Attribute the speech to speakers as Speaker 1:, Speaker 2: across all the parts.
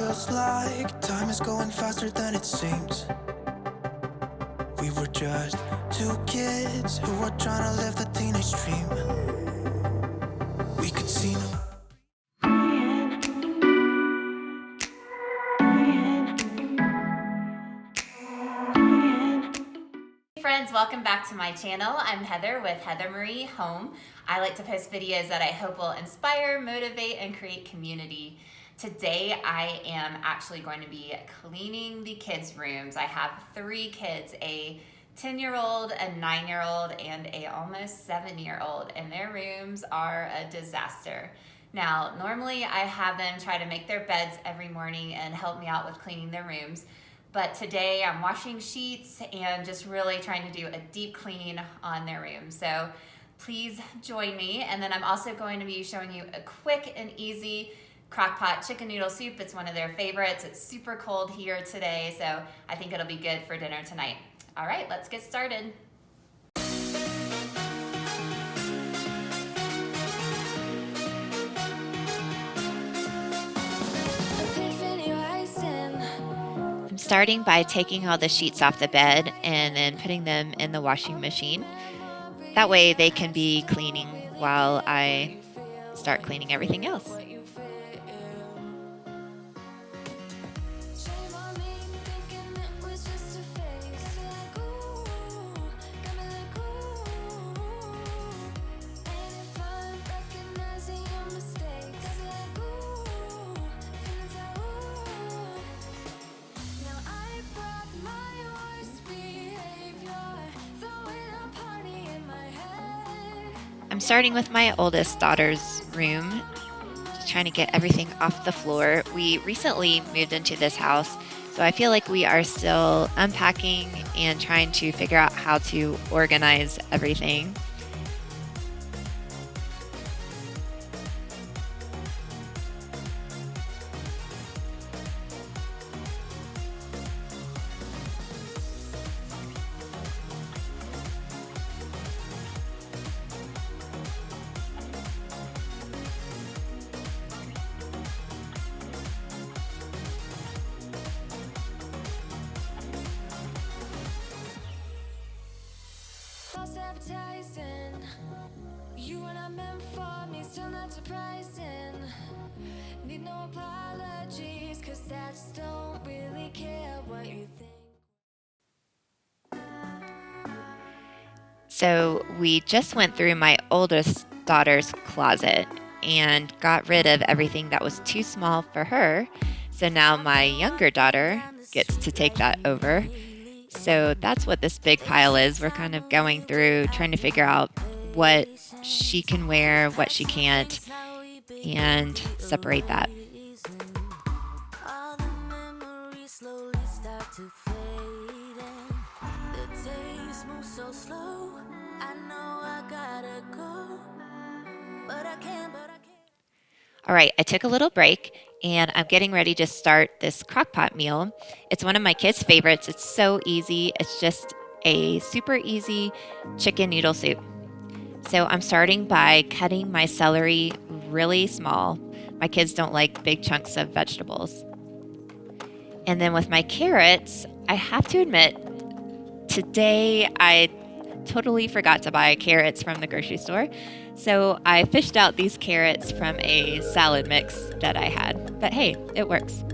Speaker 1: feels like time is going faster than it seems. We were just two kids who were trying to live the teenage dream. We could see no.
Speaker 2: Hey friends, welcome back to my channel. I'm Heather with Heather Marie Home. I like to post videos that I hope will inspire, motivate, and create community. Today I am actually going to be cleaning the kids' rooms. I have 3 kids, a 10-year-old, a 9-year-old, and a almost 7-year-old, and their rooms are a disaster. Now, normally I have them try to make their beds every morning and help me out with cleaning their rooms. But today I'm washing sheets and just really trying to do a deep clean on their room. So please join me. And then I'm also going to be showing you a quick and easy Crockpot chicken noodle soup. It's one of their favorites. It's super cold here today, so I think it'll be good for dinner tonight. All right, let's get started. Starting by taking all the sheets off the bed and then putting them in the washing machine. That way they can be cleaning while I start cleaning everything else. I'm starting with my oldest daughter's room, just trying to get everything off the floor. We recently moved into this house, so I feel like we are still unpacking and trying to figure out how to organize everything. You are not meant for me, still not surprising. Need no apologies, cause I just don't really care what you think. So we just went through my oldest daughter's closet and got rid of everything that was too small for her. So now my younger daughter gets to take that over. So that's what this big pile is. We're kind of going through, trying to figure out what she can wear, what she can't, and separate that. All right, I took a little break and I'm getting ready to start this Crockpot meal. It's one of my kids' favorites. It's so easy. It's just a super easy chicken noodle soup. So I'm starting by cutting my celery really small. My kids don't like big chunks of vegetables. And then with my carrots, I have to admit, today I totally forgot to buy carrots from the grocery store. So I fished out these carrots from a salad mix that I had. But hey, it works.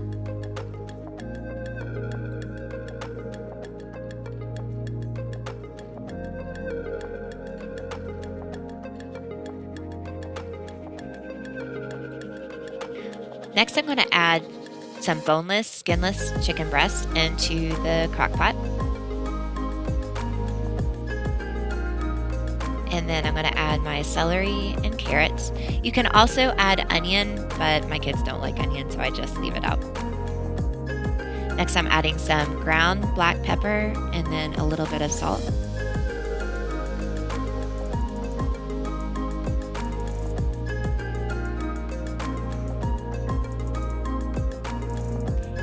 Speaker 2: Next, I'm going to add some boneless, skinless chicken breast into the Crockpot. And then I'm going to add my celery and carrots. You can also add onion, but my kids don't like onion, so I just leave it out. Next, I'm adding some ground black pepper and then a little bit of salt.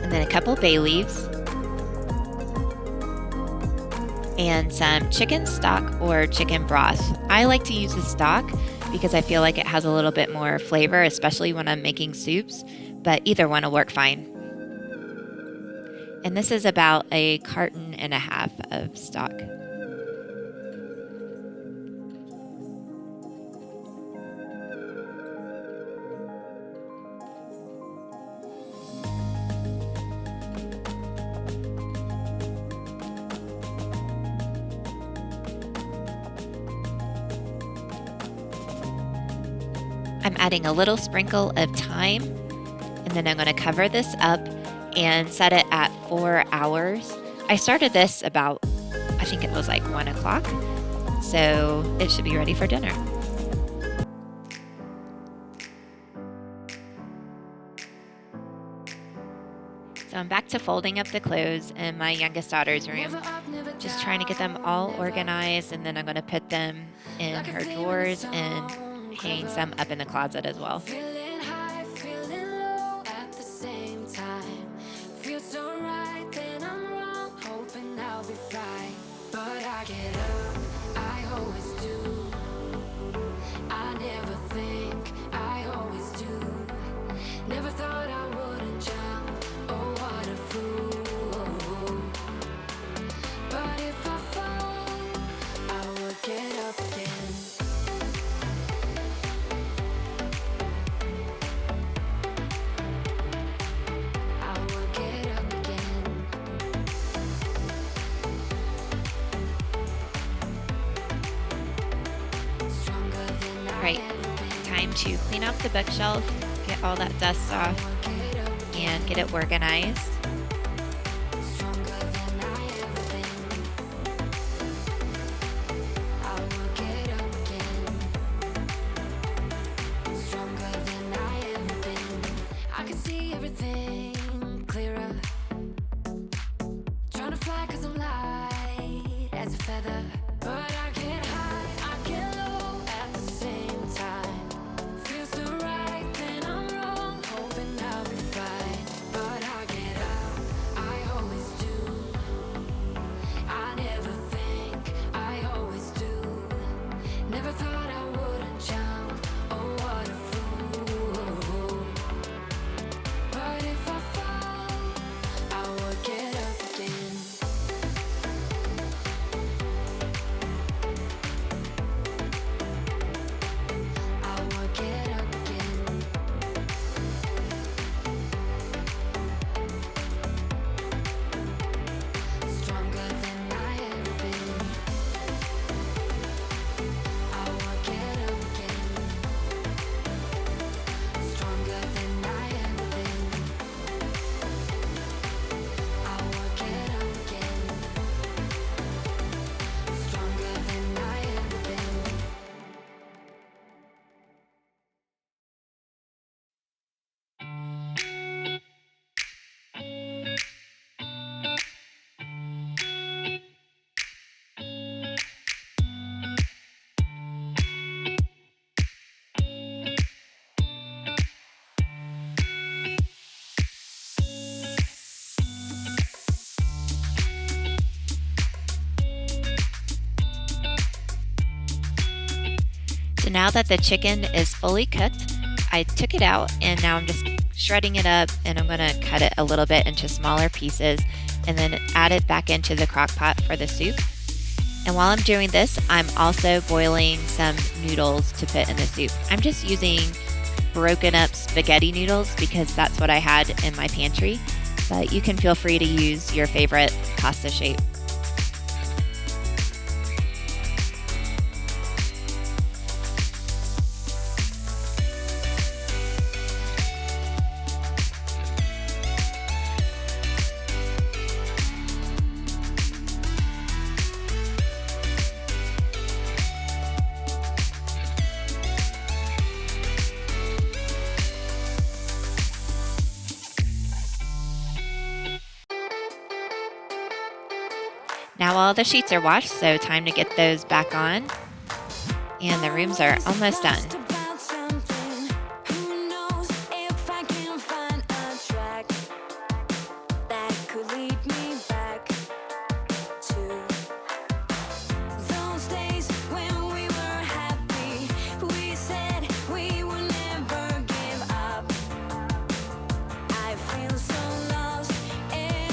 Speaker 2: And then a couple bay leaves. And some chicken stock or chicken broth. I like to use the stock because I feel like it has a little bit more flavor, especially when I'm making soups, but either one will work fine.
Speaker 3: And this is about a carton and a half of stock. I'm adding a little sprinkle of thyme, and then I'm going to cover this up and set it at 4 hours. I started this about, I think it was like 1 o'clock, so it should be ready for dinner. So I'm back to folding up the clothes in my youngest daughter's room, just trying to get them all organized, and then I'm going to put them in her drawers and hang some up in the closet as well.
Speaker 1: Feeling high, feeling low at the same time. Feel so right, then I'm wrong, hoping I'll be fine. But I get up, I always do. I never think, I always do. Never thought I wouldn't jump, oh what a fool. But if I fall, I will get up again.
Speaker 3: Right, time to clean out the bookshelf, get all that dust off, and get it organized.
Speaker 1: I can see everything clearer. Trying to fly 'cause I'm light as a feather. But I get high, I get low at the same time. Feels so right, then I'm wrong, hoping I'll be fine. But I get up, I always do. I never think, I always do. Never thought I wouldn't jump, oh what a fool. But if I fall, I will get up again. I will get up again. Stronger than I ever been. I will get up again. Stronger than I ever been. I will get up again. Stronger than I ever been.
Speaker 3: So now that the chicken is fully cooked, I took it out and now I'm just shredding it up, and I'm gonna cut it a little bit into smaller pieces and then add it back into the crock pot for the soup. And while I'm doing this, I'm also boiling some noodles to put in the soup. I'm just using broken up spaghetti noodles because that's what I had in my pantry, but you can feel free to use your favorite pasta shape. Now all the sheets are washed, so time to get those back on. And the rooms are almost done.
Speaker 1: About something, who knows if I can find a track that could lead me back to those days when we were happy. We said we would never give up. I feel so lost and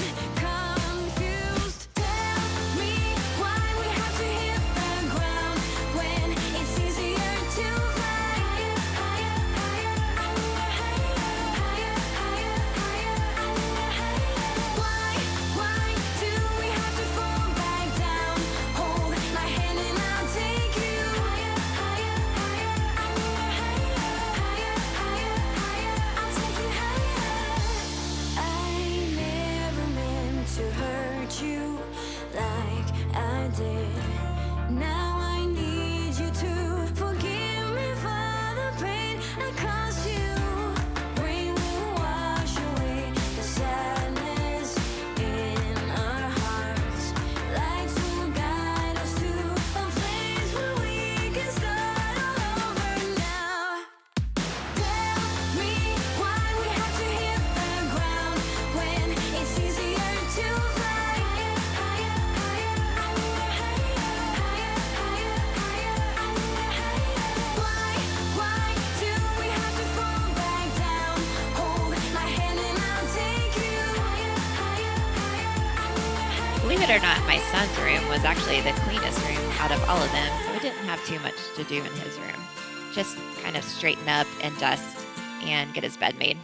Speaker 3: it or not, my son's room was actually the cleanest room out of all of them, so we didn't have too much to do in his room. Just kind of straighten up and dust and get his bed made.